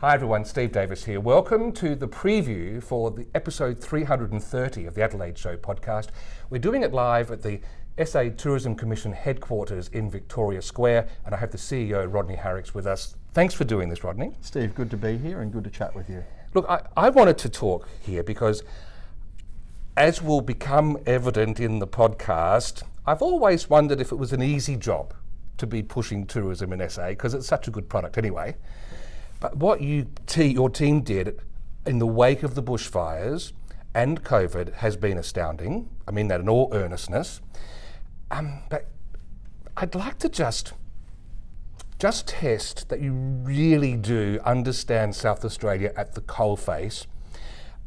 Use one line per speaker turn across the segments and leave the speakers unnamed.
Hi everyone, Steve Davis here. Welcome to the preview for the episode 330 of the Adelaide Show Podcast. We're doing it live at the SA Tourism Commission headquarters in Victoria Square, and I have the CEO, Rodney Harrex, with us. Thanks for doing this, Rodney.
Steve, good to be here and good to chat with you.
Look, I wanted to talk here because, as will become evident in the podcast, I've always wondered if it was an easy job to be pushing tourism in SA, because it's such a good product anyway. But what your team did in the wake of the bushfires and COVID has been astounding. I mean that in all earnestness. But I'd like to just test that you really do understand South Australia at the coalface.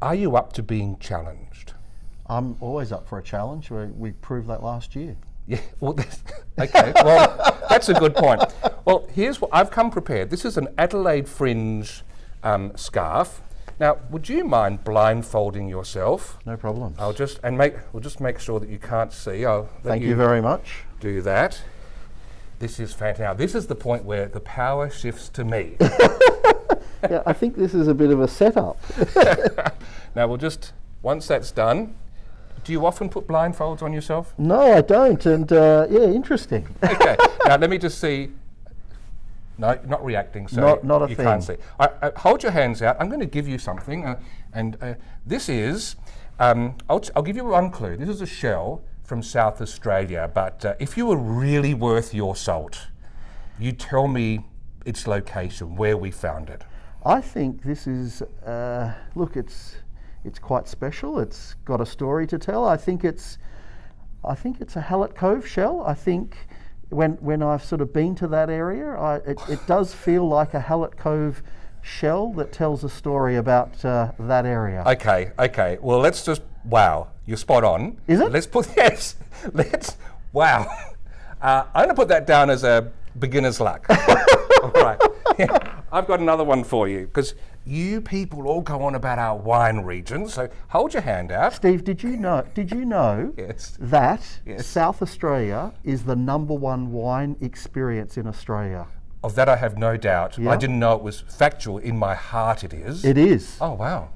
Are you up to being challenged?
I'm always up for a challenge. We proved that last year.
Yeah, well, okay, well, that's a good point. Well, here's what I've come prepared. This is an Adelaide Fringe scarf. Now, would you mind blindfolding yourself?
No problem.
We'll just make sure that you can't see.
Thank you very much.
Do that. This is fantastic. Now, this is the point where the power shifts to me.
Yeah, I think this is a bit of a setup.
Now, once that's done, do you often put blindfolds on yourself?
No, I don't, and interesting.
Okay, now let me just see. No, not reacting, so
not a
you
thing.
Can't see. Hold your hands out. I'm going to give you something, and this is, I'll give you one clue. This is a shell from South Australia, but if you were really worth your salt, you tell me its location, where we found it.
I think this is, it's quite special. It's got a story to tell. I think it's a Hallett Cove shell. I think when I've sort of been to that area, it does feel like a Hallett Cove shell that tells a story about that area.
Okay. Well, wow, you're spot on.
Is it?
Wow. I'm going to put that down as a beginner's luck. All right. Yeah, I've got another one for you, because you people all go on about our wine region, so hold your hand out.
Steve, did you know
Yes.
that
Yes.
South Australia is the #1 wine experience in Australia?
Of that I have no doubt.
Yeah.
I didn't know it was factual. In my heart it is.
It is.
Oh, wow.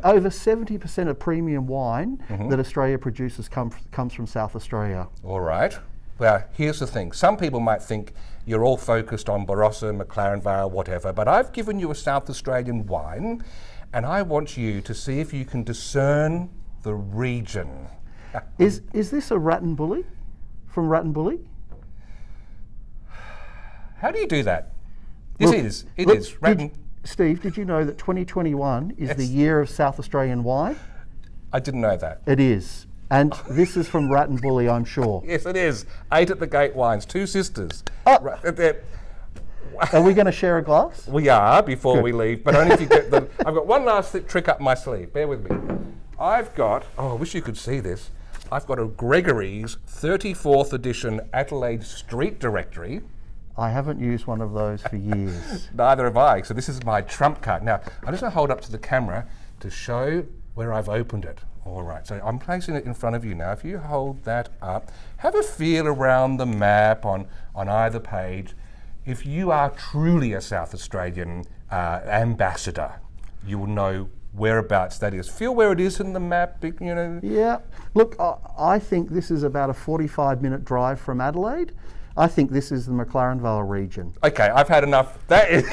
Over 70% of premium wine that Australia produces comes from South Australia.
All right. Well, here's the thing. Some people might think you're all focused on Barossa, McLaren Vale, whatever, but I've given you a South Australian wine, and I want you to see if you can discern the region.
Is this a Rat and Bully? From Rat and Bully?
How do you do that? It is.
Steve, did you know that 2021 is the year of South Australian wine?
I didn't know that.
It is. And this is from Rat and Bully, I'm sure.
Yes, it is. 8 at the Gate Wines, 2 sisters.
Oh.
Are
we going to share a glass?
We are, before
Good.
we leave, but only if you get them. I've got one last trick up my sleeve. Bear with me. I wish you could see this. I've got a Gregory's 34th edition Adelaide Street Directory.
I haven't used one of those for years.
Neither have I. So this is my trump card. Now, I'm just going to hold up to the camera to show where I've opened it. All right, so I'm placing it in front of you now. If you hold that up, have a feel around the map on either page. If you are truly a South Australian ambassador, you will know whereabouts that is. Feel where it is in the map, you know.
Yeah, look, I think this is about a 45-minute drive from Adelaide. I think this is the McLaren Vale region.
Okay, I've had enough. That is,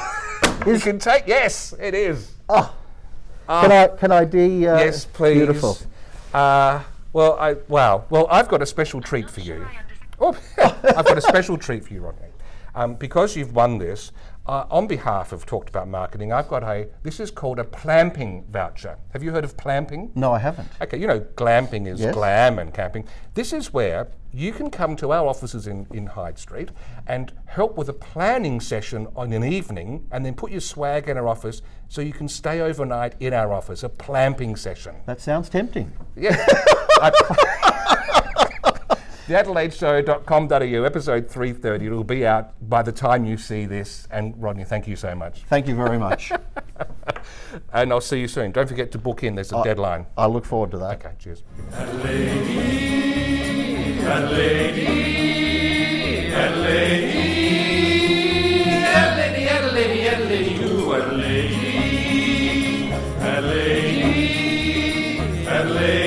you can take, yes, it is.
Oh. Can I
yes, please.
Beautiful.
Well, I've got a special treat for you. Oh, I've got a special treat for you, Rodney. Because you've won this, on behalf of Talked About Marketing, I've got this is called a plamping voucher. Have you heard of plamping?
No, I haven't.
Okay, you know, glamping is
Yes.
glam and camping. This is where you can come to our offices in Hyde Street and help with a planning session on an evening, and then put your swag in our office so you can stay overnight in our office, a plamping session.
That sounds tempting.
Yeah. theadelaideshow.com.au, episode 330. It'll be out by the time you see this. And Rodney, thank you so much.
Thank you very much.
And I'll see you soon. Don't forget to book in. There's a deadline.
I look forward to that.
Okay, cheers.
Adelaide, Adelaide, Adelaide, Adelaide.